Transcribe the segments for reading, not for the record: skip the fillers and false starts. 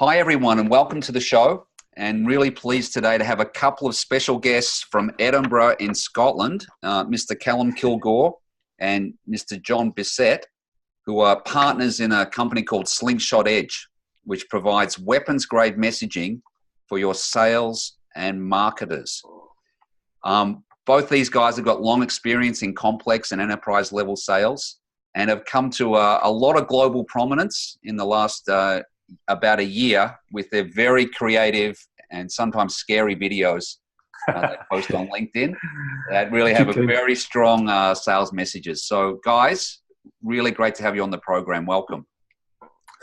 Hi, everyone, and welcome to the show. And really pleased today to have a couple of special guests from Edinburgh in Scotland, Mr. Calum Kilgour and Mr. John Bissett, who are partners in a company called Slingshot Edge, which provides weapons-grade messaging for your sales and marketers. Both these guys have got long experience in complex and enterprise-level sales and have come to a lot of global prominence in the last about a year with their very creative and sometimes scary videos they post on LinkedIn that really have a very strong sales messages. So guys, really great to have you on the program. Welcome.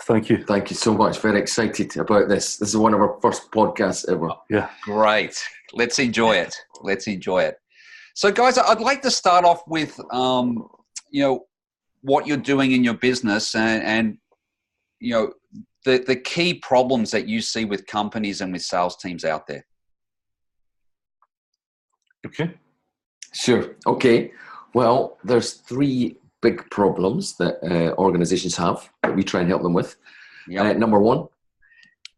Thank you. Thank you so much. Very excited about this. This is one of our first podcasts ever. Yeah. Great. Let's enjoy it. So guys, I'd like to start off with, what you're doing in your business and the key problems that you see with companies and with sales teams out there. Okay. Sure. Okay. Well, there's three big problems that organizations have that we try and help them with. Yep. Number one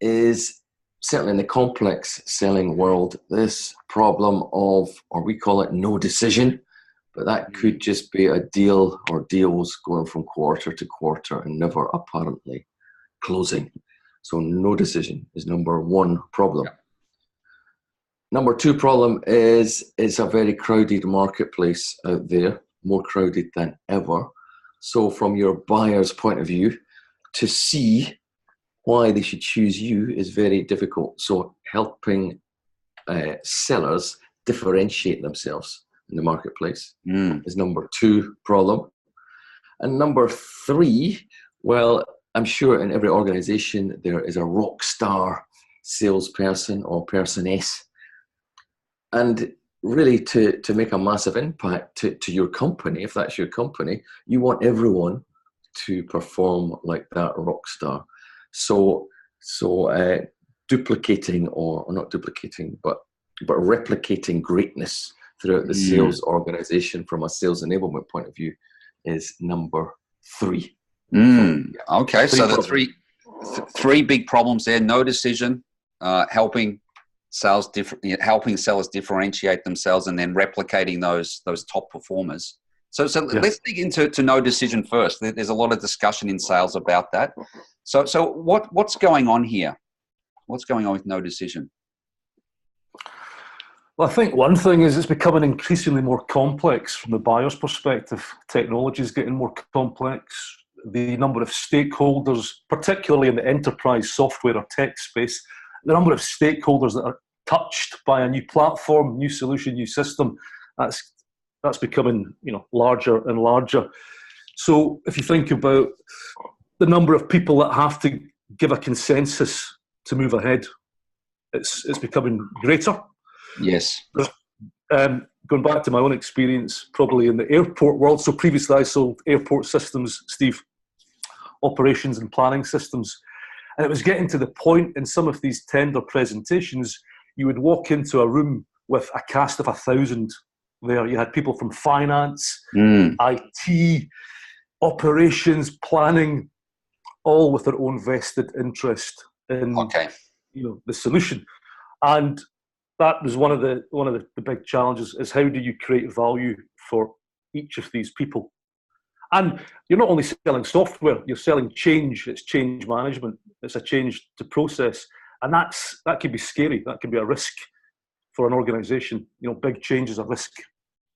is certainly in the complex selling world, this problem of, or we call it no decision, but that could just be a deal or deals going from quarter to quarter and never apparently closing. So no decision is number one problem. Yeah. Number two problem is it's a very crowded marketplace out there, more crowded than ever. So from your buyer's point of view, to see why they should choose you is very difficult. So helping sellers differentiate themselves in the marketplace is number two problem. And number three, well, I'm sure in every organization there is a rockstar salesperson or personess. And really to make a massive impact to your company, if that's your company, you want everyone to perform like that rockstar. So duplicating or not duplicating, but replicating greatness throughout the sales organization from a sales enablement point of view is number three. Okay, so the three big problems there: no decision, helping sellers differentiate themselves, and then replicating those top performers. So let's dig into no decision first. There's a lot of discussion in sales about that. So what's going on here? What's going on with no decision? Well, I think one thing is it's becoming increasingly more complex from the buyer's perspective. Technology is getting more complex. The number of stakeholders, particularly in the enterprise software or tech space, the number of stakeholders that are touched by a new platform, new solution, new system, that's becoming larger and larger. So if you think about the number of people that have to give a consensus to move ahead, it's becoming greater. Yes. Going back to my own experience, probably in the airport world. So previously I sold airport systems, Steve, operations and planning systems. And it was getting to the point in some of these tender presentations, you would walk into a room with a cast of 1,000 there. You had people from finance, IT, operations, planning, all with their own vested interest in the solution. And that was one of the big challenges, is how do you create value for each of these people? And you're not only selling software, you're selling change. It's change management. It's a change to process. And that can be scary. That can be a risk for an organization. Big change is a risk.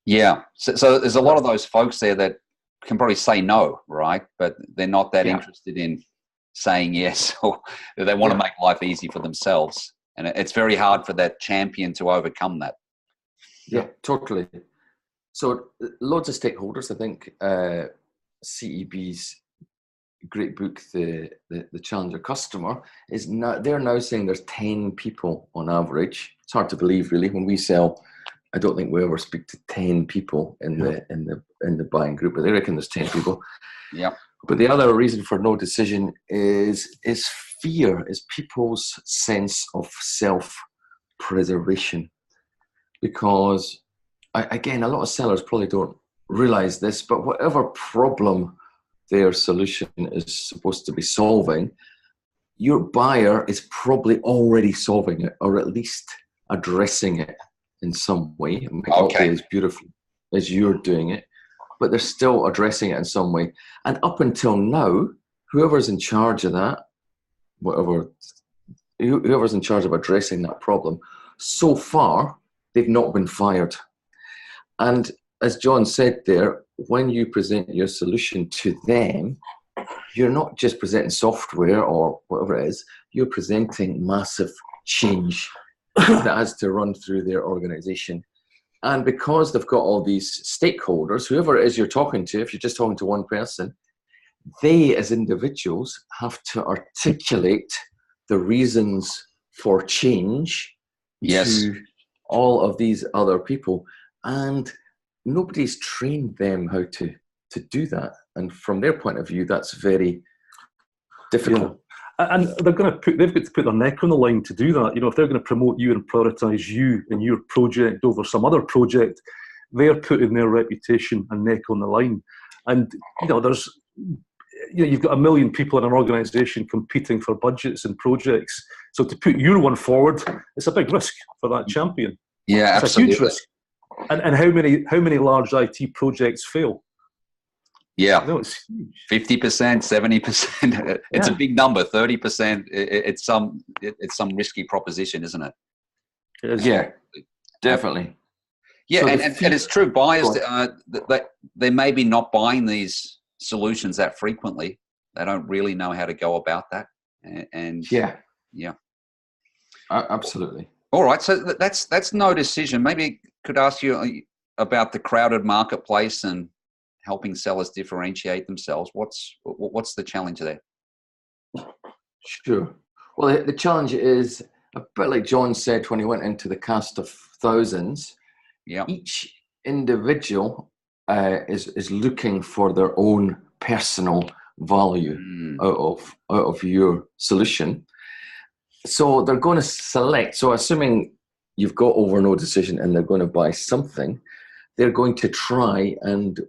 Yeah. So there's a lot of those folks there that can probably say no, right? But they're not that interested in saying yes, or they want to make life easy for themselves. And it's very hard for that champion to overcome that. Yeah, totally. So loads of stakeholders. I think CEB's great book, the Challenger Customer, is now they're now saying there's 10 people on average. It's hard to believe, really. When we sell, I don't think we ever speak to 10 people in the buying group, but they reckon there's 10 people. Yeah. But the other reason for no decision is fear, is people's sense of self-preservation. Because, again, a lot of sellers probably don't realize this, but whatever problem their solution is supposed to be solving, your buyer is probably already solving it, or at least addressing it in some way. It might not be as beautiful as you're doing it, but they're still addressing it in some way. And up until now, whoever's in charge of that, whoever's in charge of addressing that problem, so far, they've not been fired. And as John said there, when you present your solution to them, you're not just presenting software or whatever it is, you're presenting massive change that has to run through their organization. And because they've got all these stakeholders, whoever it is you're talking to, if you're just talking to one person, they as individuals have to articulate the reasons for change to all of these other people. And nobody's trained them how to do that. And from their point of view, that's very difficult. Yeah. And they've got to put their neck on the line to do that. You know, if they're going to promote you and prioritize you and your project over some other project, they're putting their reputation and neck on the line. And, you know, you've got 1 million people in an organization competing for budgets and projects. So to put your one forward, it's a big risk for that champion. Yeah, it's absolutely. a huge risk. And how many large IT projects fail? Yeah, no, it's huge. 50%, 70%. It's a big number. 30%. It's some risky proposition, isn't it? It is. Yeah, definitely. Yeah, So and it's true. Buyers, they may be not buying these solutions that frequently. They don't really know how to go about that. And yeah, absolutely. All right, so that's no decision. Maybe could ask you about the crowded marketplace and helping sellers differentiate themselves. What's the challenge there? Sure. Well, the challenge is a bit like John said when he went into the cast of thousands. Yeah. Each individual is looking for their own personal value out of your solution. So they're going to select. So assuming you've got over no decision and they're going to buy something, they're going to try and,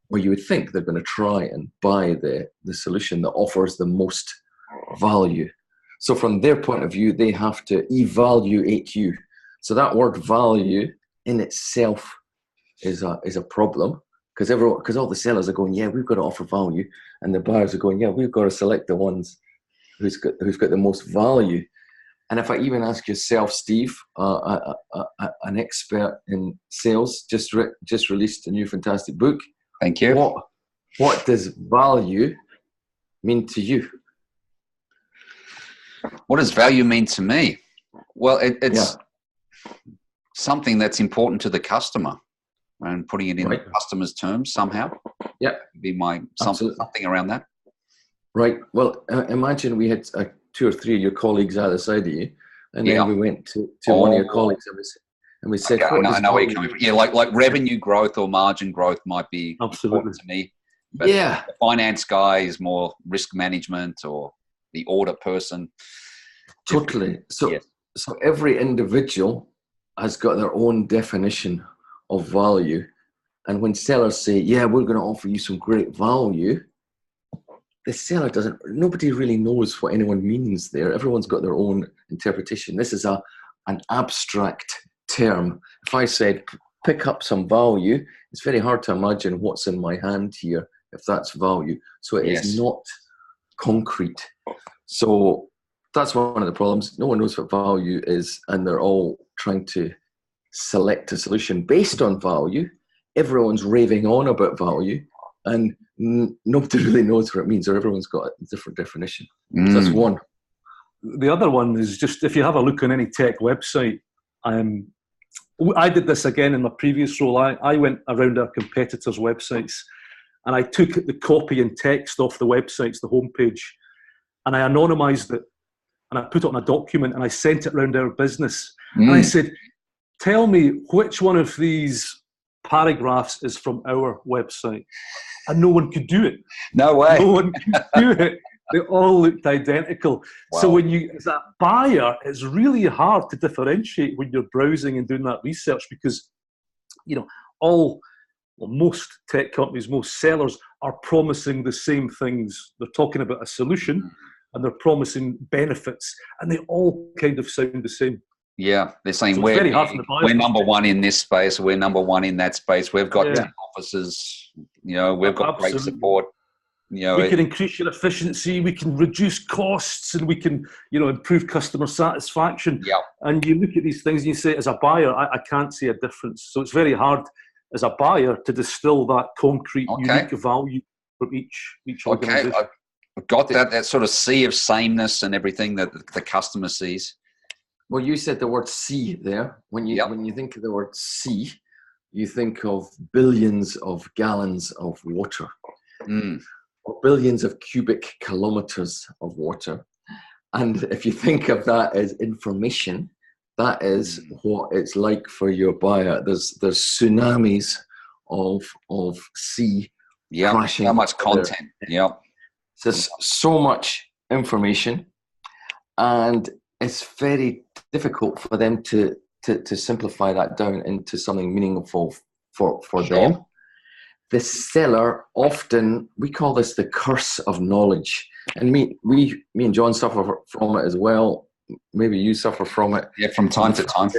well, you would think they're going to try and buy the solution that offers the most value. So from their point of view, they have to evaluate you. So that word value in itself is a problem, because all the sellers are going, yeah, we've got to offer value, and the buyers are going, yeah, we've got to select the ones who's got the most value. And if I even ask yourself, Steve, an expert in sales, just released a new fantastic book. Thank you. What does value mean to you? What does value mean to me? Well, it's something that's important to the customer, and putting it in the customer's terms somehow. Yeah, be something around that. Right. Well, imagine we had 2 or 3 of your colleagues either side of you, and then we went to one of your colleagues and we said, I know where you're coming from. Yeah, like revenue growth or margin growth might be important to me. But the finance guy is more risk management, or the audit person. Totally. So every individual has got their own definition of value. And when sellers say, yeah, we're going to offer you some great value, the seller nobody really knows what anyone means there. Everyone's got their own interpretation. This is an abstract term. If I said, pick up some value, it's very hard to imagine what's in my hand here if that's value. So it is not concrete. So that's one of the problems. No one knows what value is, and they're all trying to select a solution based on value. Everyone's raving on about value, and nobody really knows what it means, or everyone's got a different definition. So that's one. The other one is just, if you have a look on any tech website, I did this again in my previous role. I went around our competitors' websites, and I took the copy and text off the websites, the homepage, and I anonymized it, and I put it on a document, and I sent it around our business. And I said, tell me which one of these paragraphs is from our website. And no one could do it. No way. No one could do it. They all looked identical. Wow. So as a buyer, it's really hard to differentiate when you're browsing and doing that research, because, most tech companies, most sellers are promising the same things. They're talking about a solution, and they're promising benefits, and they all kind of sound the same. Yeah, they're saying So it's very hard from the buyer's we're number one in this space, we're number one in that space. We've got 10 offices, we've got great support. We can increase your efficiency, we can reduce costs, and we can, improve customer satisfaction. Yeah. And you look at these things and you say, as a buyer, I can't see a difference. So it's very hard as a buyer to distill that concrete, unique value from each organization. Okay, I've got that sort of sea of sameness and everything that the customer sees. Well, you said the word sea there. When you think of the word sea, you think of billions of gallons of water, or billions of cubic kilometers of water. And if you think of that as information, that is what it's like for your buyer. There's tsunamis of sea crashing. So much content. Yeah. There's so much information, and it's very difficult for them to simplify that down into something meaningful for them. The seller often, we call this the curse of knowledge, and me and John suffer from it as well. Maybe you suffer from it. Yeah, from time to time.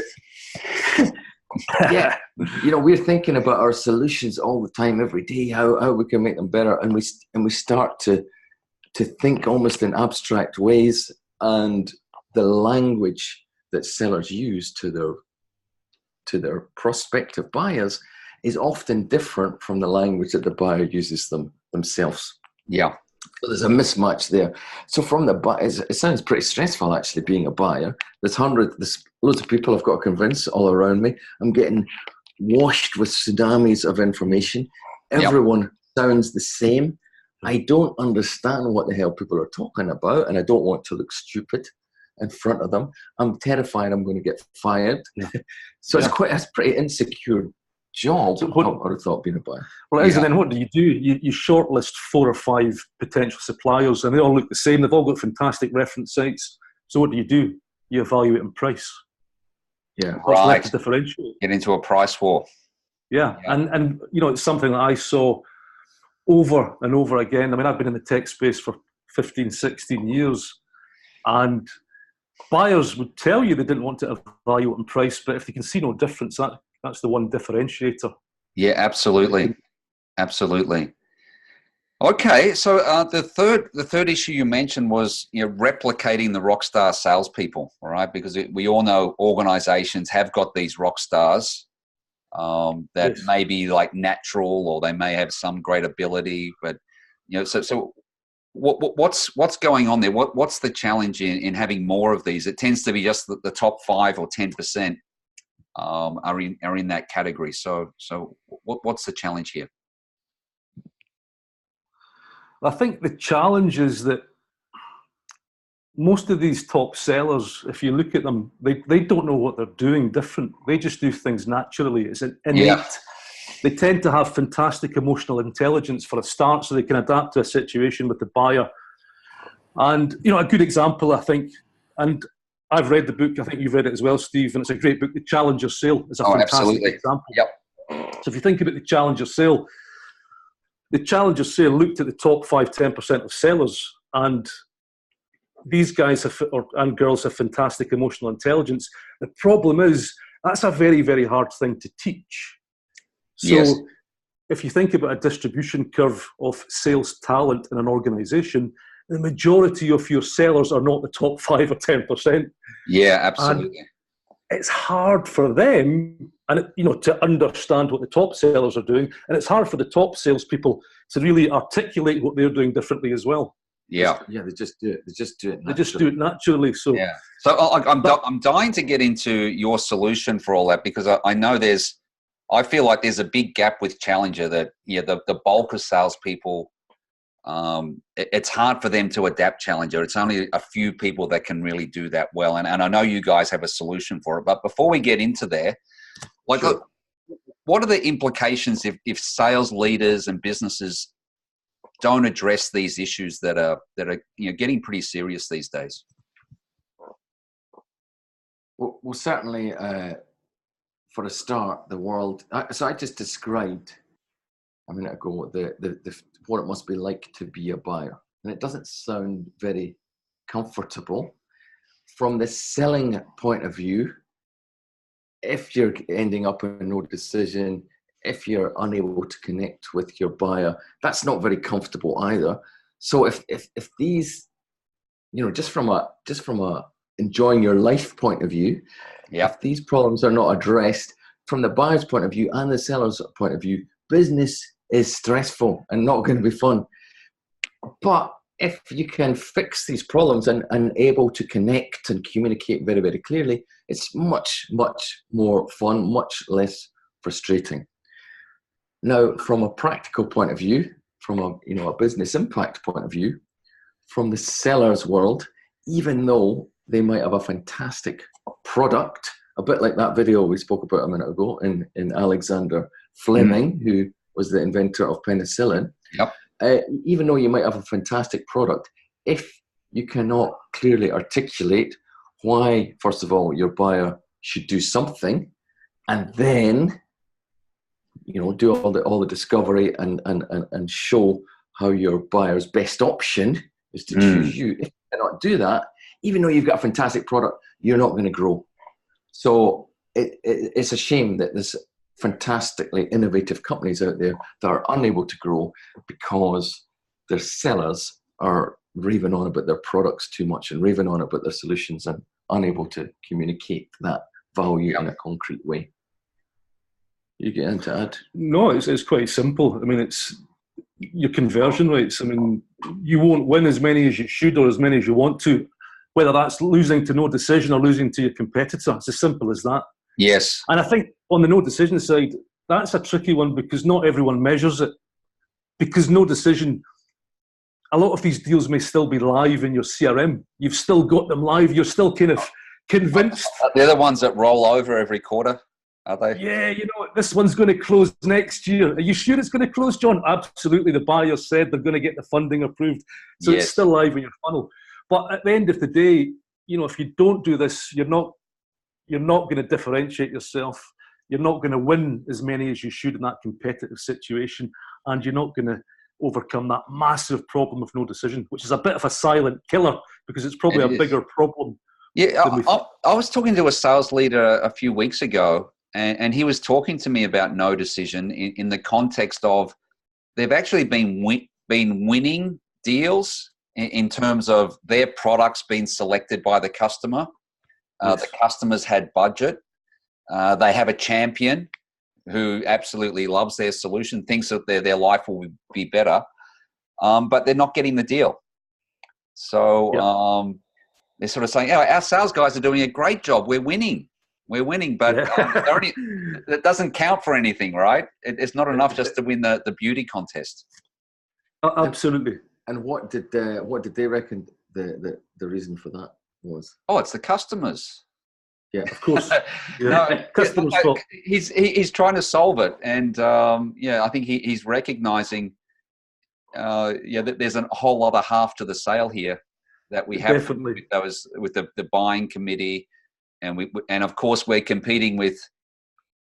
Yeah, we're thinking about our solutions all the time, every day, how we can make them better, and we start to think almost in abstract ways, and the language that sellers use to their prospective buyers is often different from the language that the buyer uses themselves. Yeah. So there's a mismatch there. So from the buyer, it sounds pretty stressful actually being a buyer. There's loads of people I've got to convince all around me. I'm getting washed with tsunamis of information. Everyone sounds the same. I don't understand what the hell people are talking about, and I don't want to look stupid in front of them. I'm terrified I'm going to get fired. So it's a pretty insecure job. So I would have thought being a buyer. Well, it is, and then what do? You shortlist 4 or 5 potential suppliers, and they all look the same. They've all got fantastic reference sites. So what do? You evaluate in price. Yeah, what's left to differentiate? Get into a price war. Yeah. And it's something that I saw over and over again. I mean, I've been in the tech space for 15, 16 years, and buyers would tell you they didn't want to evaluate in price, but if they can see no difference, that's the one differentiator. Yeah, absolutely. Absolutely. Okay, so the third issue you mentioned was replicating the Rockstar salespeople, all right? Because we all know organizations have got these rock stars that may be like natural, or they may have some great ability, but so what's going on there? What's the challenge in having more of these? It tends to be just the top 5 or 10% are in that category. So what's the challenge here? I think the challenge is that most of these top sellers, if you look at them, they don't know what they're doing different. They just do things naturally. It's innate. Yeah. They tend to have fantastic emotional intelligence for a start, so they can adapt to a situation with the buyer. And, a good example, I think, and I've read the book, I think you've read it as well, Steve, and it's a great book. The Challenger Sale is a fantastic example. Yep. So if you think about the Challenger Sale looked at the top 5, 10% of sellers, and these guys and girls have fantastic emotional intelligence. The problem is that's a very, very hard thing to teach. So if you think about a distribution curve of sales talent in an organization, the majority of your sellers are not the top 5 or 10%. Yeah, absolutely. And it's hard for them, and to understand what the top sellers are doing, and it's hard for the top salespeople to really articulate what they're doing differently as well. Yeah, they just do it. They just do it naturally. So yeah. So I'm dying to get into your solution for all that, because I know I feel like there's a big gap with Challenger that the bulk of salespeople. It's hard for them to adapt Challenger. It's only a few people that can really do that well. And I know you guys have a solution for it. But before we get into there, what are the implications if sales leaders and businesses don't address these issues that are getting pretty serious these days? Well, certainly, for a start, the world. So I just described a minute ago what it must be like to be a buyer, and it doesn't sound very comfortable. From the selling point of view, if you're ending up in no decision, if you're unable to connect with your buyer, that's not very comfortable either. So if these, just from a enjoying your life point of view, if these problems are not addressed from the buyer's point of view and the seller's point of view, business is stressful and not going to be fun. But if you can fix these problems and able to connect and communicate very, very clearly, it's much, much more fun, much less frustrating. Now, from a practical point of view, from a business impact point of view, from the seller's world, even though they might have a fantastic product, a bit like that video we spoke about a minute ago in Alexander Fleming, who was the inventor of penicillin. Even though you might have a fantastic product, if you cannot clearly articulate why, first of all, your buyer should do something, and then do all the discovery and show how your buyer's best option is to choose you. If you cannot do that, even though you've got a fantastic product, you're not going to grow. So it's a shame that there's fantastically innovative companies out there that are unable to grow because their sellers are raving on about their products too much and raving on about their solutions and unable to communicate that value in a concrete way. You get into add? No, it's quite simple. I mean, it's your conversion rates. I mean, you won't win as many as you should or as many as you want to, whether that's losing to no decision or losing to your competitor. It's as simple as that. Yes. And I think on the no decision side, that's a tricky one because not everyone measures it. Because no decision, a lot of these deals may still be live in your CRM. You've still got them live. You're still kind of convinced. They're the ones that roll over every quarter, are they? Yeah, this one's going to close next year. Are you sure it's going to close, John? Absolutely. The buyer said they're going to get the funding approved. So It's still live in your funnel. But at the end of the day, if you don't do this, you're not going to differentiate yourself. You're not going to win as many as you should in that competitive situation, and you're not going to overcome that massive problem of no decision, which is a bit of a silent killer because it's probably a bigger problem. Yeah, I was talking to a sales leader a few weeks ago, and he was talking to me about no decision in the context of they've actually been winning deals in terms of their products being selected by the customer. The customers had budget. They have a champion who absolutely loves their solution, thinks that their life will be better, but they're not getting the deal. So they're sort of saying, our sales guys are doing a great job. We're winning, but that doesn't count for anything, right? It's not enough just to win the beauty contest. Absolutely. And what did they reckon the reason for that was? Oh, it's the customers. Yeah, of course. Customers' fault. He's trying to solve it, and I think he's recognizing that there's a whole other half to the sale here that we have. Definitely. That was with the buying committee, and of course we're competing with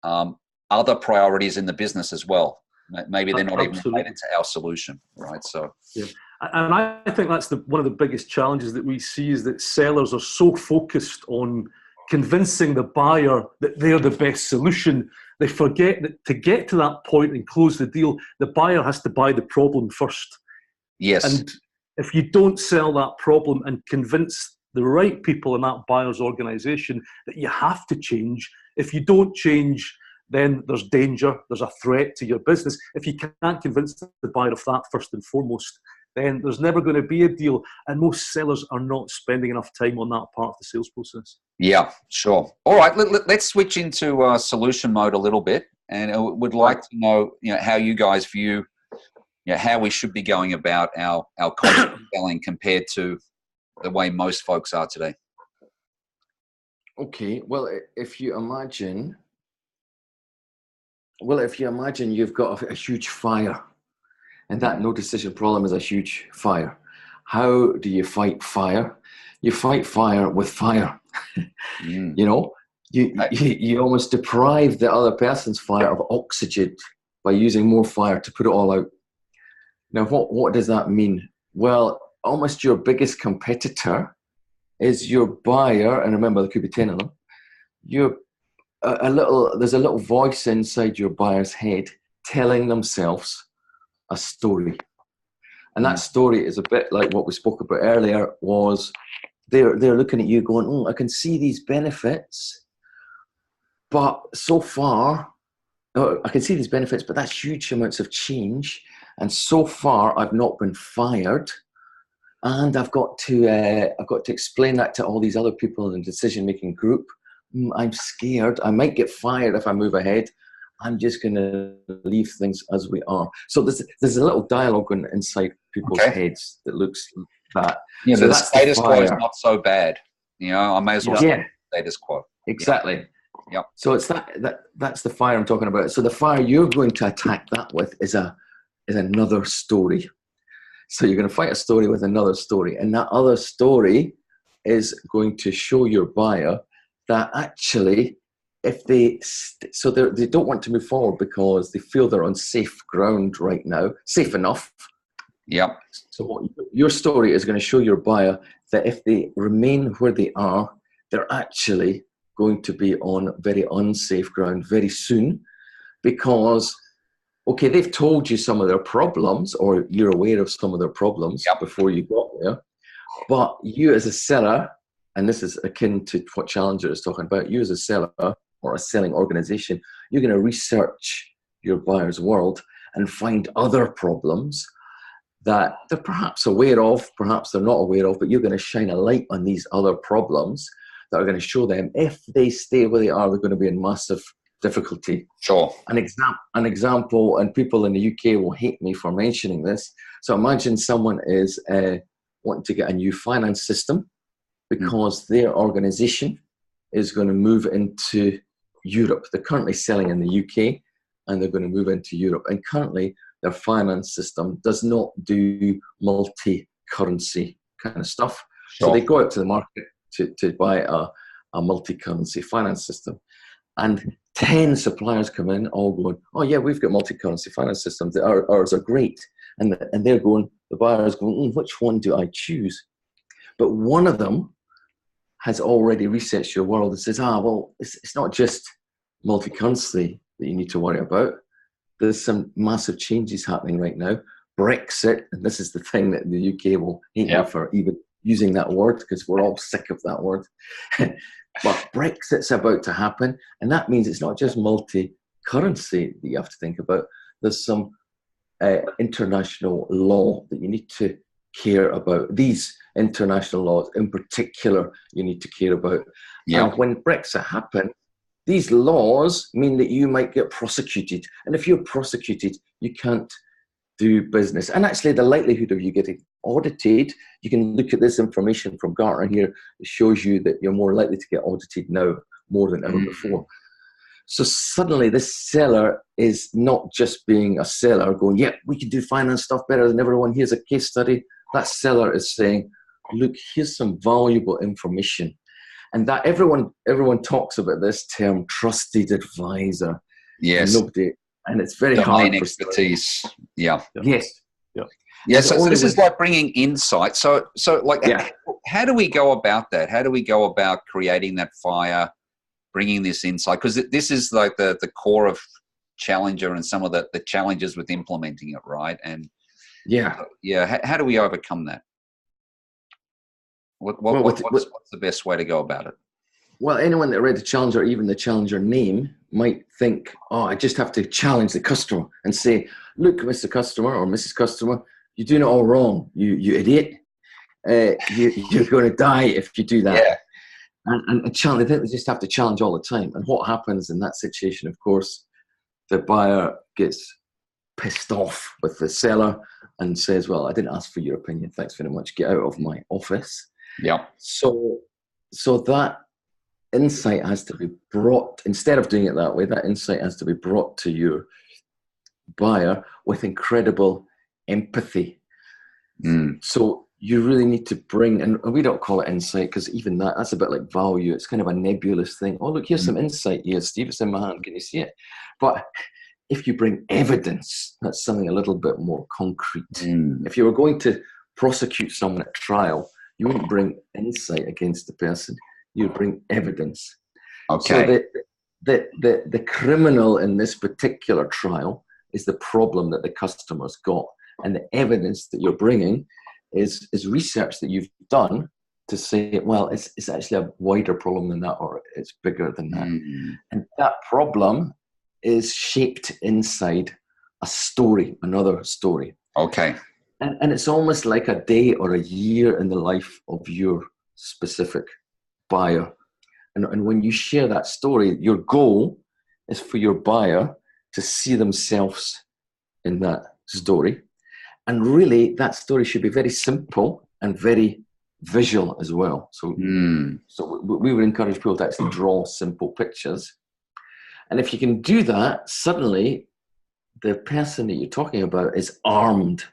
other priorities in the business as well. Maybe they're not even related to our solution, right? So and I think that's one of the biggest challenges that we see is that sellers are so focused on convincing the buyer that they're the best solution, they forget that to get to that point and close the deal, the buyer has to buy the problem first. Yes. And if you don't sell that problem and convince the right people in that buyer's organization that you have to change, if you don't change, then there's danger, there's a threat to your business. If you can't convince the buyer of that first and foremost, then there's never going to be a deal. And most sellers are not spending enough time on that part of the sales process. Yeah, sure. All right, let's switch into solution mode a little bit. And I would like to know, how you guys view how we should be going about our content selling compared to the way most folks are today. Okay, well, if you imagine you've got a huge fire, and that no decision problem is a huge fire. How do you fight fire? You fight fire with fire. You almost deprive the other person's fire of oxygen by using more fire to put it all out. Now, what does that mean? Well, almost your biggest competitor is your buyer, and remember there could be 10 of them, there's a little voice inside your buyer's head telling themselves a story. And that story is a bit like what we spoke about earlier, was they're looking at you going, oh, I can see these benefits, but so far, I can see these benefits, but that's huge amounts of change. And so far, I've not been fired. And I've got to explain that to all these other people in the decision-making group. I'm scared. I might get fired if I move ahead. I'm just going to leave things as we are. So there's a little dialogue inside people's heads that looks like that. Yeah, so the status quo is not so bad. You know, I may as well say status quo. Exactly. Yep. So it's that's the fire I'm talking about. So the fire you're going to attack that with is another story. So you're going to fight a story with another story, and that other story is going to show your buyer that actually, if they don't want to move forward because they feel they're on safe ground right now, safe enough. Yep. So your story is going to show your buyer that if they remain where they are, they're actually going to be on very unsafe ground very soon, because okay, they've told you some of their problems, or you're aware of some of their problems before you got there. But you as a seller, and this is akin to what Challenger is talking about, you as a seller or a selling organization, you're going to research your buyer's world and find other problems that they're perhaps aware of, perhaps they're not aware of, but you're going to shine a light on these other problems that are going to show them if they stay where they are, they're going to be in massive difficulty. Sure. An example, and people in the UK will hate me for mentioning this. So imagine someone is wanting to get a new finance system because their organization is going to move into Europe. They're currently selling in the UK and they're going to move into Europe. And currently their finance system does not do multi-currency kind of stuff. Sure. So they go out to the market to buy a multi-currency finance system. And 10 suppliers come in, all going, oh yeah, we've got multi-currency finance systems. Ours are great. And they're going, the buyer's going, which one do I choose? But one of them has already researched your world and says, well, it's not just multi-currency that you need to worry about. There's some massive changes happening right now. Brexit, and this is the thing that the UK will hate me for even using that word, because we're all sick of that word. But Brexit's about to happen, and that means it's not just multi-currency that you have to think about. There's some international law that you need to care about. These international laws in particular you need to care about. And when Brexit happens, these laws mean that you might get prosecuted. And if you're prosecuted, you can't do business. And actually the likelihood of you getting audited, you can look at this information from Gartner here. It shows you that you're more likely to get audited now more than ever before. So suddenly this seller is not just being a seller going, we can do finance stuff better than everyone. Here's a case study. That seller is saying, look, here's some valuable information. And that everyone talks about this term, trusted advisor. Yes. And it's very domain hard. Expertise. Yes. Yeah, so this is like bringing insight. So how do we go about that? How do we go about creating that fire, bringing this insight? Because this is like the core of Challenger and some of the challenges with implementing it, right? And how do we overcome that? What's the best way to go about it? Well, anyone that read the Challenger, even the Challenger name, might think, I just have to challenge the customer and say, look, Mr. Customer or Mrs. Customer, you're doing it all wrong, you idiot. You're going to die if you do that. Yeah. And challenge, they just have to challenge all the time. And what happens in that situation, of course, the buyer gets pissed off with the seller and says, well, I didn't ask for your opinion. Thanks very much. Get out of my office. Yeah. So that insight has to be brought, instead of doing it that way, that insight has to be brought to your buyer with incredible empathy. So you really need to bring, and we don't call it insight because even that's a bit like value. It's kind of a nebulous thing. Oh, look, here's some insight here, Steve. It's in my hand. Can you see it? But if you bring evidence, that's something a little bit more concrete. If you were going to prosecute someone at trial, You wouldn't bring insight against the person. You'd bring evidence. Okay. So the criminal in this particular trial is the problem that the customer's got, and the evidence that you're bringing is research that you've done to say, well, it's actually a wider problem than that, or it's bigger than that. And that problem is shaped inside a story, another story. Okay. And it's almost like a day or a year in the life of your specific buyer. And when you share that story, your goal is for your buyer to see themselves in that story. And really, that story should be very simple and very visual as well. So we would encourage people to actually draw simple pictures. And if you can do that, suddenly the person that you're talking about is armed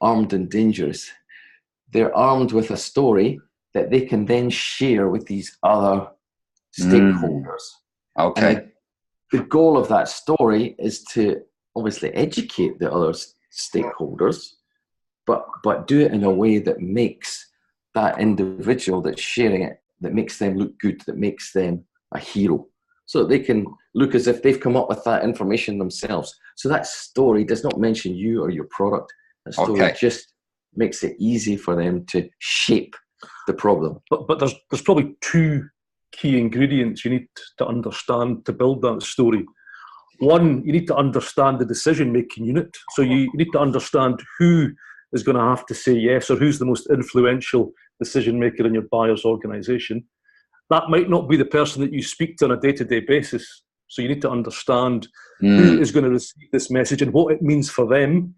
and dangerous. They're armed with a story that they can then share with these other stakeholders. Okay. And the goal of that story is to obviously educate the other stakeholders, but do it in a way that makes that individual that's sharing it, that makes them look good, that makes them a hero, so that they can look as if they've come up with that information themselves. So that story does not mention you or your product. That story just makes it easy for them to shape the problem. But there's probably two key ingredients you need to understand to build that story. One, you need to understand the decision-making unit. So you need to understand who is going to have to say yes, or who's the most influential decision maker in your buyer's organization. That might not be the person that you speak to on a day-to-day basis. So you need to understand who is going to receive this message and what it means for them.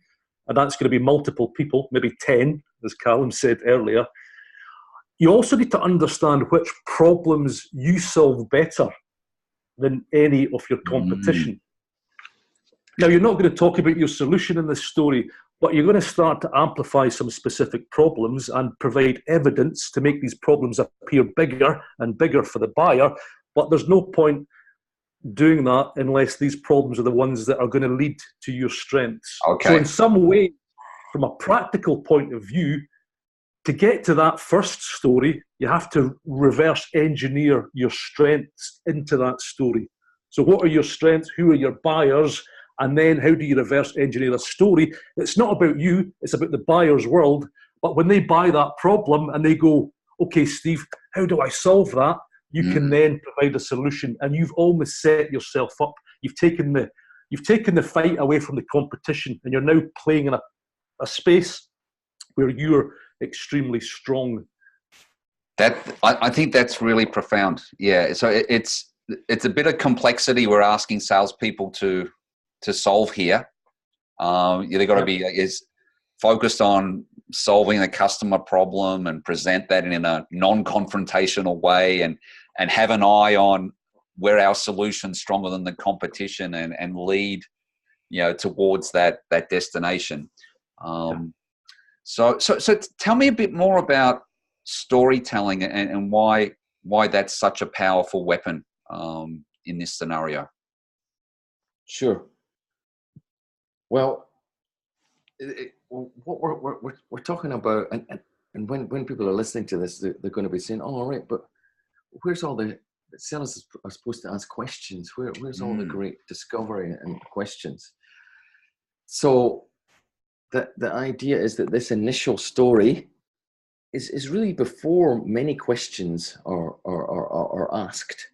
And that's going to be multiple people, maybe 10, as Calum said earlier. You also need to understand which problems you solve better than any of your competition. Now, you're not going to talk about your solution in this story, but you're going to start to amplify some specific problems and provide evidence to make these problems appear bigger and bigger for the buyer. But there's no point doing that unless these problems are the ones that are going to lead to your strengths. Okay. So in some way, from a practical point of view, to get to that first story, you have to reverse engineer your strengths into that story. So what are your strengths? Who are your buyers? And then how do you reverse engineer a story? It's not about you, it's about the buyer's world. But when they buy that problem and they go, okay, Steve, how do I solve that? You can then provide a solution, and you've almost set yourself up. You've taken the fight away from the competition, and you're now playing in a space where you're extremely strong. I think that's really profound. Yeah. So it's a bit of complexity we're asking salespeople to solve here. They've got to be focused on solving a customer problem and present that in a non-confrontational way, and have an eye on where our solution's stronger than the competition, and lead, towards that destination. So tell me a bit more about storytelling and why that's such a powerful weapon in this scenario. Sure. Well, what we're talking about, and when people are listening to this, they're going to be saying, "Oh, all right, but where's all the sellers are supposed to ask questions? Where's all the great discovery and questions?" So the idea is that this initial story is really before many questions are asked.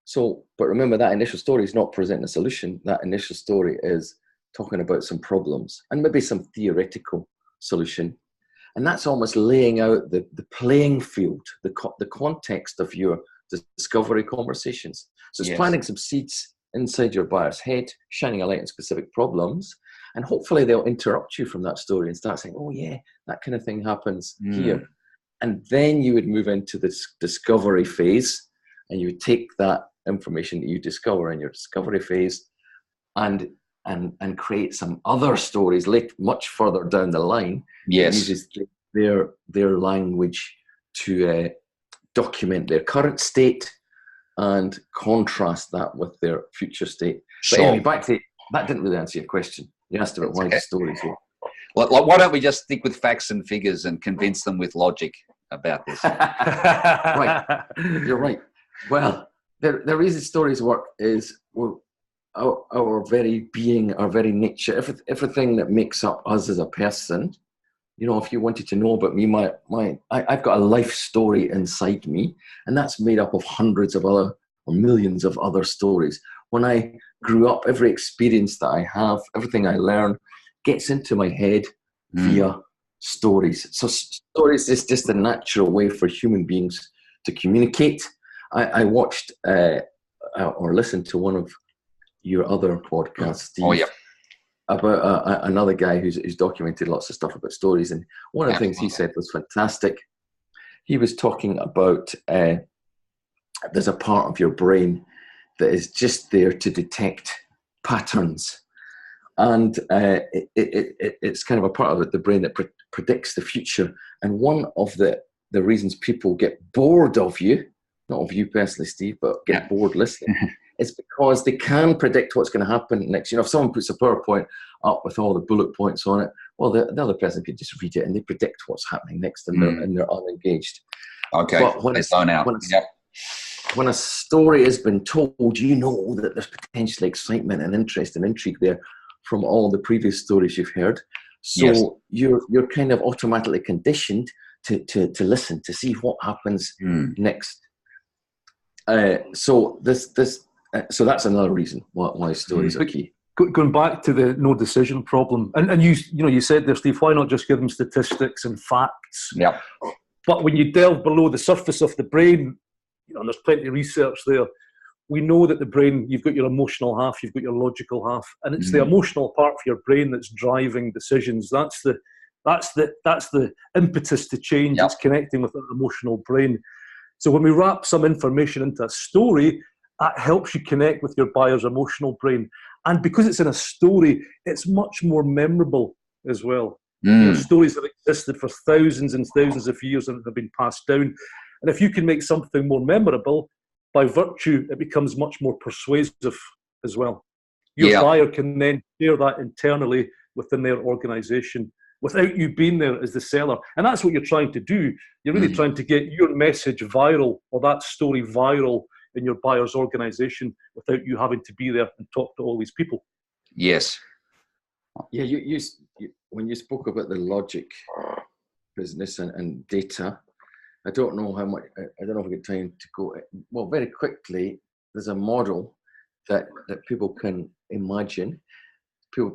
So, but remember, that initial story is not presenting a solution. That initial story is talking about some problems and maybe some theoretical solution. And that's almost laying out the playing field, the context of your discovery conversations. So it's planting some seeds inside your buyer's head, shining a light on specific problems, and hopefully they'll interrupt you from that story and start saying, "Oh yeah, that kind of thing happens here." And then you would move into this discovery phase, and you would take that information that you discover in your discovery phase and create some other stories much further down the line. Yes. Uses their language to document their current state and contrast that with their future state. Sure. But anyway, back to that didn't really answer your question. You asked about why the stories. Why don't we just stick with facts and figures and convince them with logic? about this. Right, you're right. Well, the reason stories work is our very being, our very nature, everything that makes up us as a person. You know, if you wanted to know about me, I've got a life story inside me, and that's made up of hundreds of other or millions of other stories. When I grew up, every experience that I have, everything I learn, gets into my head via stories. So stories is just a natural way for human beings to communicate. I watched or listened to one of your other podcasts, Steve, about another guy who's documented lots of stuff about stories. And one of the things he said was fantastic. He was talking about there's a part of your brain that is just there to detect patterns. And it's kind of a part of the brain that predicts the future. And one of the reasons people get bored of you, not of you personally, Steve, but get bored listening, it's because they can predict what's going to happen next. You know, if someone puts a PowerPoint up with all the bullet points on it, well, the other person can just read it and they predict what's happening next, and they're unengaged. Okay, but when a story has been told, you know that there's potentially excitement and interest and intrigue there from all the previous stories you've heard. So you're kind of automatically conditioned to listen, to see what happens next. So that's another reason why stories are key. Going back to the no decision problem, and you said there, Steve, why not just give them statistics and facts? Yeah. But when you delve below the surface of the brain, and there's plenty of research there, we know that the brain, you've got your emotional half, you've got your logical half, and it's the emotional part of your brain that's driving decisions. That's the impetus to change. It's connecting with that emotional brain. So when we wrap some information into a story, that helps you connect with your buyer's emotional brain. And because it's in a story, it's much more memorable as well. Stories have existed for thousands and thousands of years and have been passed down. And if you can make something more memorable, by virtue, it becomes much more persuasive as well. Your buyer can then share that internally within their organization without you being there as the seller. And that's what you're trying to do. You're really trying to get your message viral, or that story viral, in your buyer's organization without you having to be there and talk to all these people. Yes. Yeah, you when you spoke about the logic business and data, I don't know how much, I don't know if we get time to go. Well, very quickly, there's a model that people can imagine.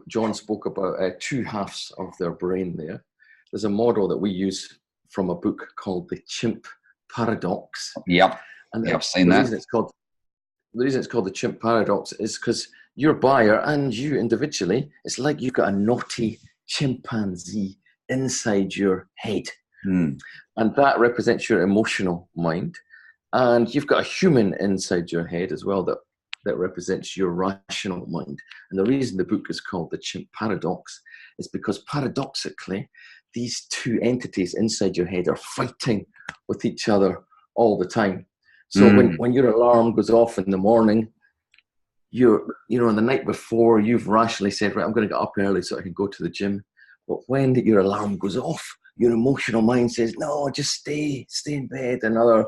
John spoke about two halves of their brain there. There's a model that we use from a book called the Chimp Paradox. Yep. And I've seen that. The reason it's called the Chimp Paradox is because your buyer and you individually, it's like you've got a naughty chimpanzee inside your head. And that represents your emotional mind. And you've got a human inside your head as well that represents your rational mind. And the reason the book is called the Chimp Paradox is because paradoxically, these two entities inside your head are fighting with each other all the time. So when your alarm goes off in the morning, on the night before, you've rationally said, right, I'm going to get up early so I can go to the gym. But when your alarm goes off, your emotional mind says, no, just stay in bed another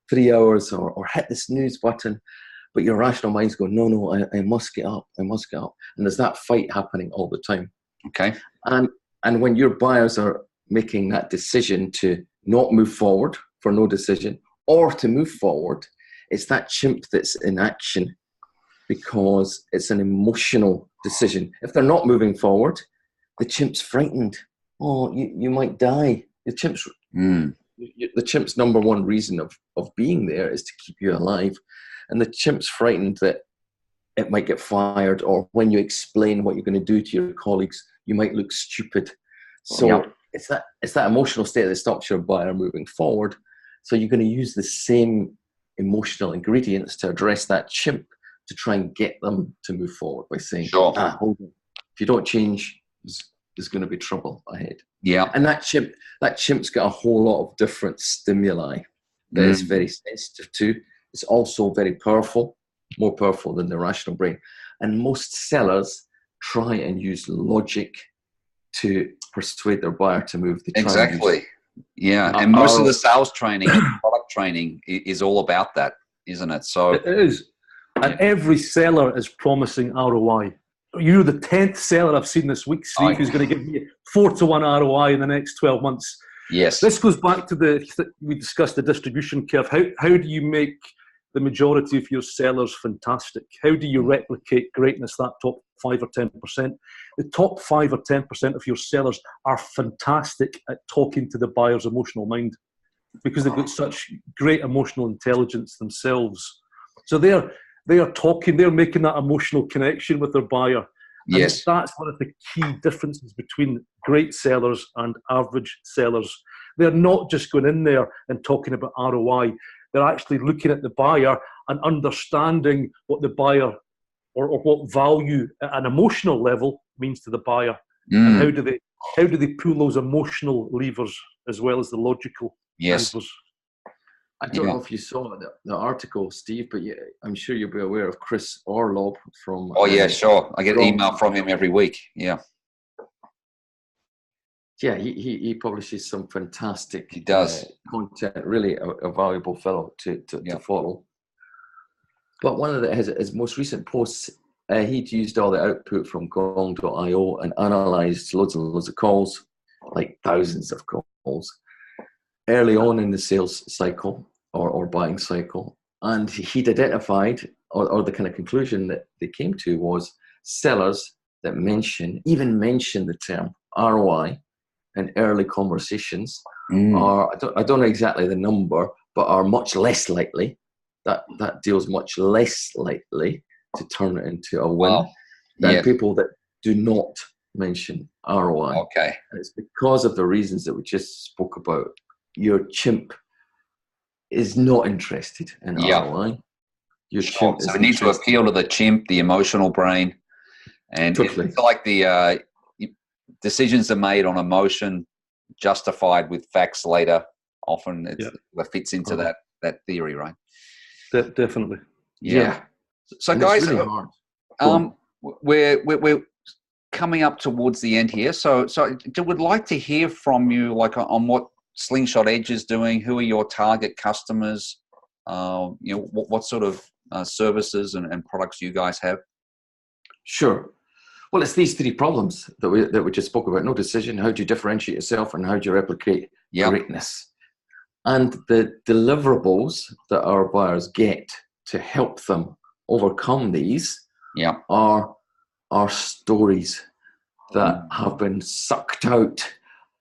3 hours or hit the snooze button. But your rational mind's going, no, I must get up. And there's that fight happening all the time. Okay. And when your buyers are making that decision to not move forward for no decision or to move forward, it's that chimp that's in action because it's an emotional decision. If they're not moving forward, the chimp's frightened. Oh, you might die. The chimp's number one reason of being there is to keep you alive. And the chimp's frightened that it might get fired, or when you explain what you're going to do to your colleagues, you might look stupid. So it's that emotional state that stops your buyer moving forward. So you're going to use the same emotional ingredients to address that chimp to try and get them to move forward by saying, hold on. If you don't change, there's going to be trouble ahead. Yeah. And that chimp's got a whole lot of different stimuli that it's very sensitive to. It's also very powerful, more powerful than the rational brain. And most sellers try and use logic to persuade their buyer to move. Exactly. Yeah, and most of the sales training and product training is all about that, isn't it? So it is. And every seller is promising ROI. You're the 10th seller I've seen this week, Steve, who's going to give me 4-to-1 ROI in the next 12 months. Yes. This goes back to we discussed the distribution curve. How do you make the majority of your sellers fantastic? How do you replicate greatness, that top 5 or 10%? The top 5 or 10% of your sellers are fantastic at talking to the buyer's emotional mind because they've got such great emotional intelligence themselves. So they are talking, they're making that emotional connection with their buyer. And yes. That's one of the key differences between great sellers and average sellers. They're not just going in there and talking about ROI. They're actually looking at the buyer and understanding what the buyer or what value at an emotional level means to the buyer. And how do they pull those emotional levers as well as the logical levers? I don't know if you saw the article, Steve, but I'm sure you'll be aware of Chris Orlob from... Oh, yeah, sure. I get an email from him every week. Yeah. Yeah, he publishes some fantastic content, really a valuable fellow to follow. But one of his most recent posts, he'd used all the output from gong.io and analysed loads and loads of calls, like thousands of calls, early on in the sales cycle or buying cycle. And he'd identified, or the kind of conclusion that they came to was sellers that even mention the term ROI in early conversations are, I don't know exactly the number, but are much less likely, that deal's much less likely to turn it into a win than people that do not mention ROI. Okay. And it's because of the reasons that we just spoke about. Your chimp is not interested in ROI. Your chimp so we need to appeal to the chimp, the emotional brain. And it's like the decisions are made on emotion, justified with facts later. Often it fits into that theory, right? Definitely. Yeah. So and guys, it's really hard. We're coming up towards the end here. So I would like to hear from you, like on what Slingshot Edge is doing. Who are your target customers? What sort of services and products you guys have? Sure. Well, it's these three problems that we just spoke about. No decision, how do you differentiate yourself, and how do you replicate greatness? And the deliverables that our buyers get to help them overcome these are stories that have been sucked out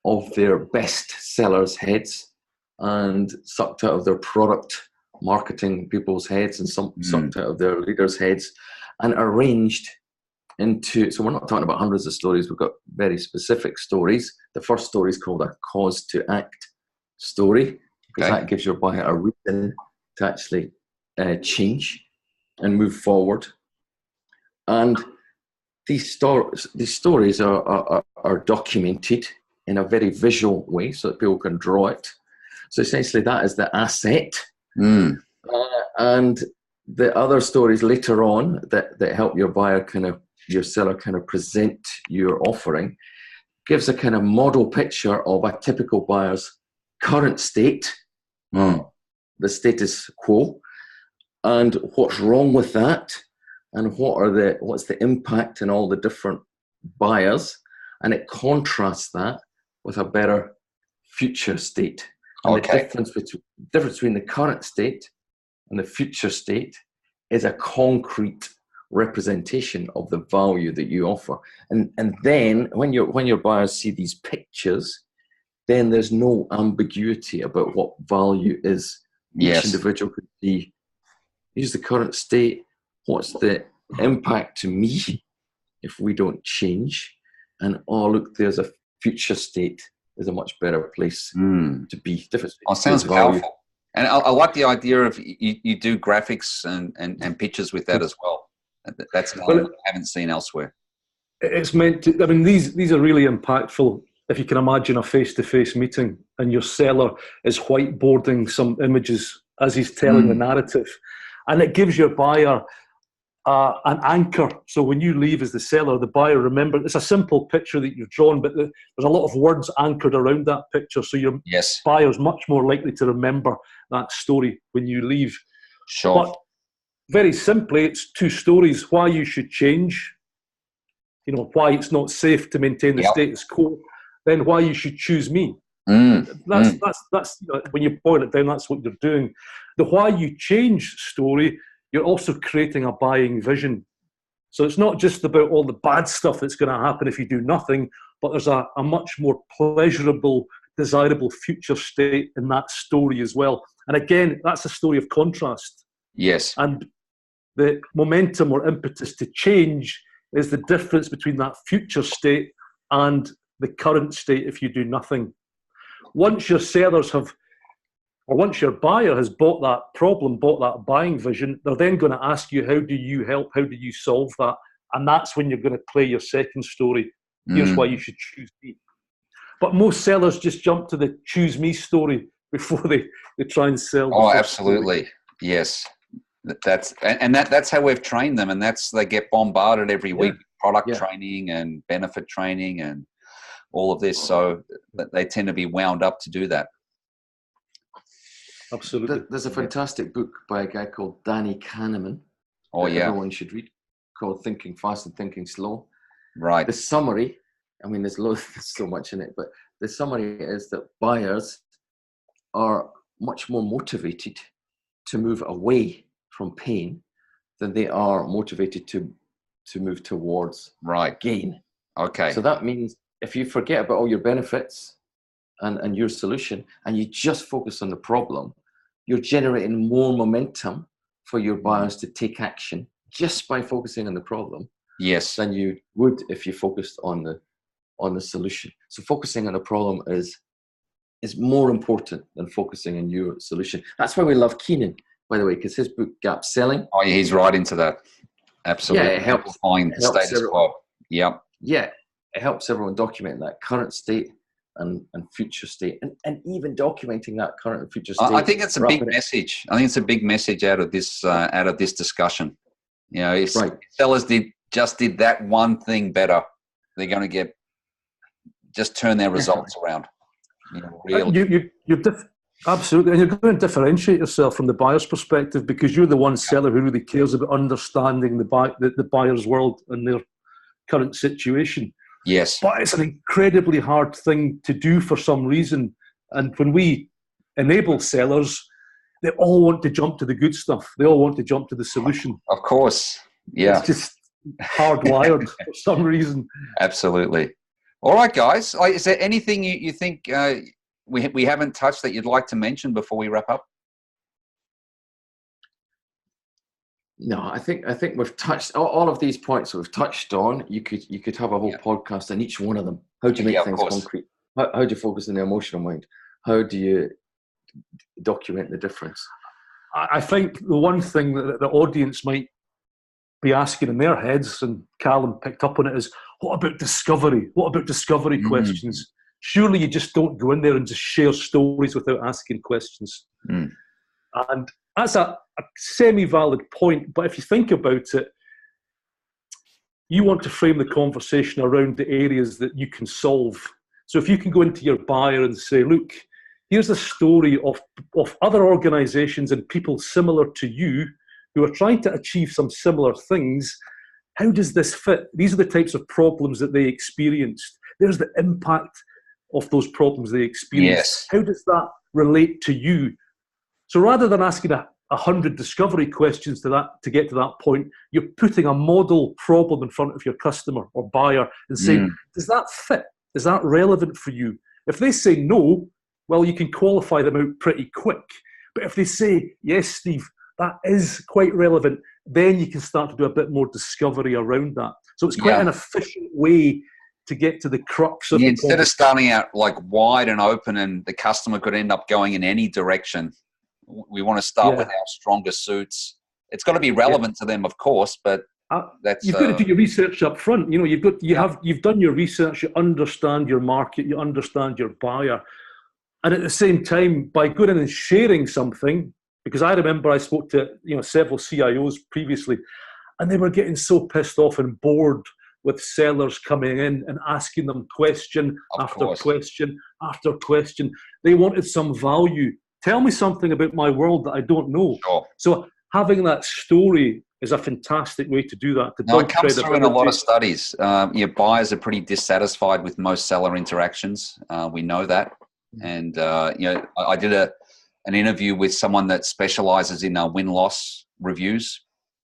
of their best sellers' heads and sucked out of their product marketing people's heads and sucked out of their leaders' heads and arranged into, so we're not talking about hundreds of stories, we've got very specific stories. The first story is called a cause to act story, because that gives your buyer a reason to actually change and move forward. And these stories are documented in a very visual way so that people can draw it. So essentially that is the asset. And the other stories later on that help your buyer your seller present your offering gives a kind of model picture of a typical buyer's current state, the status quo, and what's wrong with that, and what's the impact in all the different buyers, and it contrasts that with a better future state. And the difference between the current state and the future state is a concrete representation of the value that you offer. And then when your buyers see these pictures, then there's no ambiguity about what value is. Each individual could see, here's the current state, what's the impact to me if we don't change, and look, there's a future state, there's a much better place to be. Sounds powerful. And I like the idea of you do graphics and pictures with that as well. That's something I haven't seen elsewhere. It's meant to, these are really impactful. If you can imagine a face-to-face meeting and your seller is whiteboarding some images as he's telling the narrative, and it gives your buyer an anchor. So when you leave as the seller, the buyer, remember, it's a simple picture that you've drawn, but there's a lot of words anchored around that picture. So your buyer's much more likely to remember that story when you leave. Sure. But very simply, it's 2 stories: why you should change, why it's not safe to maintain the status quo, then why you should choose me. That's when you boil it down, that's what you're doing. The why you change story, you're also creating a buying vision. So it's not just about all the bad stuff that's going to happen if you do nothing, but there's a much more pleasurable, desirable future state in that story as well. And again, that's a story of contrast. Yes. And the momentum or impetus to change is the difference between that future state and the current state if you do nothing. Once your sellers have, or once your buyer has bought that problem, bought that buying vision, they're then going to ask you, how do you help? How do you solve that? And that's when you're going to play your second story. Here's why you should choose me. But most sellers just jump to the choose me story before they try and sell. Oh, absolutely. Story. Yes. That's how we've trained them, and they get bombarded every week with product training and benefit training and all of this. So they tend to be wound up to do that. Absolutely. There's a fantastic book by a guy called Danny Kahneman. Oh, yeah. Everyone should read, called Thinking Fast and Thinking Slow. Right. The summary, I mean, there's so much in it, but the summary is that buyers are much more motivated to move away from pain than they are motivated to move towards gain. Okay. So that means if you forget about all your benefits and your solution, and you just focus on the problem, you're generating more momentum for your buyers to take action just by focusing on the problem. Yes. Than you would if you focused on the solution. So focusing on a problem is more important than focusing on your solution. That's why we love Keenan, by the way, because his book Gap Selling. Oh, yeah, he's right into that. Absolutely. Yeah, it helps find the status quo. Yep. Yeah, it helps everyone document that current state and future state, and even documenting that current and future state. I think it's a big message. I think it's a big message out of this discussion. If sellers just did that one thing better, they're going to just turn their results around. Really. Absolutely, and you're going to differentiate yourself from the buyer's perspective because you're the one seller who really cares about understanding the buyer's world and their current situation. Yes. But it's an incredibly hard thing to do for some reason. And when we enable sellers, they all want to jump to the good stuff. They all want to jump to the solution. Of course. Yeah. It's just hardwired for some reason. Absolutely. All right, guys. Is there anything you think we haven't touched that you'd like to mention before we wrap up? No, I think we've touched all of these points that we've touched on. You could have a whole podcast on each one of them. How do you make things concrete? How do you focus on the emotional mind? How do you document the difference? I think the one thing that the audience might be asking in their heads, and Calum picked up on it, is what about discovery? What about discovery questions? Surely you just don't go in there and just share stories without asking questions. And that's a semi-valid point, but if you think about it, you want to frame the conversation around the areas that you can solve. So if you can go into your buyer and say, look, here's a story of other organizations and people similar to you who are trying to achieve some similar things. How does this fit? These are the types of problems that they experienced. There's the impact of those problems they experienced. Yes. How does that relate to you? So rather than asking 100 discovery questions to get to that point, you're putting a model problem in front of your customer or buyer and saying, does that fit? Is that relevant for you? If they say no, well, you can qualify them out pretty quick. But if they say, yes, Steve, that is quite relevant, then you can start to do a bit more discovery around that. So it's quite an efficient way to get to the crux of instead of starting out like wide and open and the customer could end up going in any direction. We want to start with our stronger suits. It's got to be relevant to them, of course, but that's you've got to do your research up front. You've done your research. You understand your market. You understand your buyer, and at the same time, by going in and sharing something, because I remember I spoke to several CIOs previously, And they were getting so pissed off and bored with sellers coming in and asking them question after question after question. They wanted some value. Tell me something about my world that I don't know. Sure. So having that story is a fantastic way to do that. It comes through in a lot of studies. Buyers are pretty dissatisfied with most seller interactions. We know that. And, I did an interview with someone that specializes in win-loss reviews.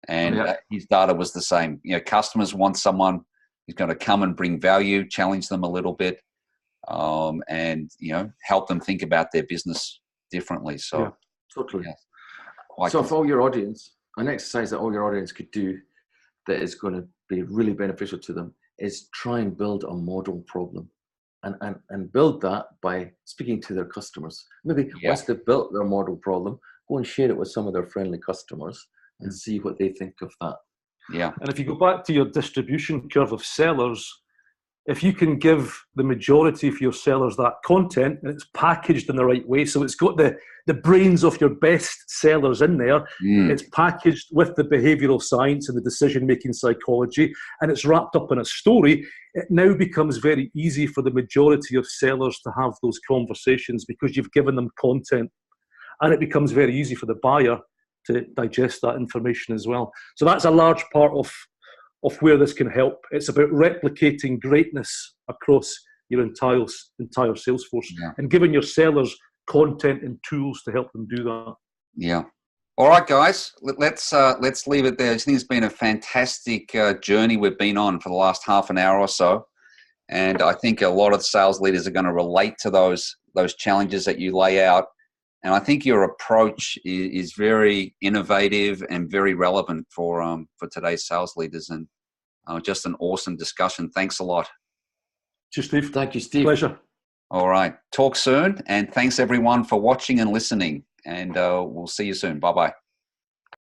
And his data was the same. Customers want someone who's going to come and bring value, challenge them a little bit, and help them think about their business differently. So, totally. So, for all your audience, an exercise that all your audience could do that is going to be really beneficial to them is try and build a model problem, and build that by speaking to their customers. Maybe once they've built their model problem, go and share it with some of their friendly customers and see what they think of that. Yeah. And if you go back to your distribution curve of sellers, if you can give the majority of your sellers that content and it's packaged in the right way, so it's got the brains of your best sellers in there, it's packaged with the behavioral science and the decision-making psychology, and it's wrapped up in a story, it now becomes very easy for the majority of sellers to have those conversations because you've given them content. And it becomes very easy for the buyer to digest that information as well. So that's a large part of where this can help. It's about replicating greatness across your entire sales force and giving your sellers content and tools to help them do that. Yeah. All right, guys, let's leave it there. I think it's been a fantastic journey we've been on for the last half an hour or so. And I think a lot of sales leaders are going to relate to those challenges that you lay out. And I think your approach is very innovative and very relevant for today's sales leaders. And just an awesome discussion. Thanks a lot. Cheers, Steve. Thank you, Steve. Pleasure. All right. Talk soon. And thanks, everyone, for watching and listening. And we'll see you soon. Bye-bye.